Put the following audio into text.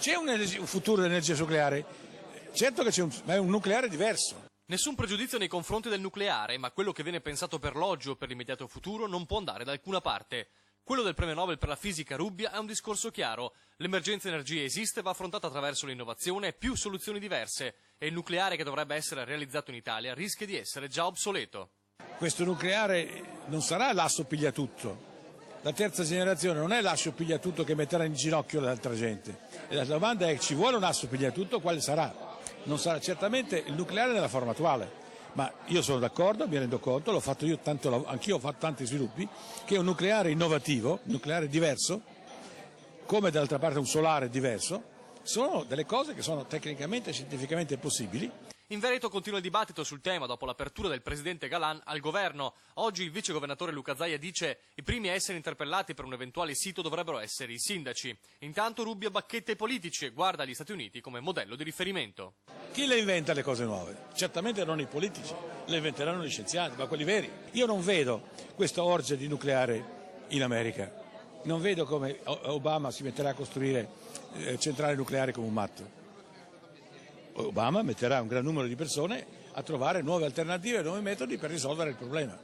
C'è un futuro dell'energia nucleare? Certo che c'è, ma è un nucleare diverso. Nessun pregiudizio nei confronti del nucleare, ma quello che viene pensato per l'oggi o per l'immediato futuro non può andare da alcuna parte. Quello del premio Nobel per la fisica Rubbia è un discorso chiaro. L'emergenza energia esiste e va affrontata attraverso l'innovazione e più soluzioni diverse. E il nucleare che dovrebbe essere realizzato in Italia rischia di essere già obsoleto. Questo nucleare non sarà l'asso pigliatutto. La terza generazione non è l'asso pigliatutto che metterà in ginocchio l'altra gente. E la domanda è: ci vuole un asso pigliatutto? Quale sarà? Non sarà certamente il nucleare nella forma attuale. Ma io sono d'accordo, mi rendo conto, l'ho fatto io anch'io ho fatto tanti sviluppi, che un nucleare innovativo, un nucleare diverso, come d'altra parte un solare diverso, sono delle cose che sono tecnicamente e scientificamente possibili. In Veneto continua il dibattito sul tema dopo l'apertura del presidente Galan al governo. Oggi il vicegovernatore Luca Zaia dice: i primi a essere interpellati per un eventuale sito dovrebbero essere i sindaci. Intanto Rubbia bacchetta i politici e guarda gli Stati Uniti come modello di riferimento. Chi le inventa le cose nuove? Certamente non i politici, le inventeranno gli scienziati, ma quelli veri. Io non vedo questa orgia di nucleare in America, non vedo come Obama si metterà a costruire centrali nucleari come un matto. Obama metterà un gran numero di persone a trovare nuove alternative e nuovi metodi per risolvere il problema.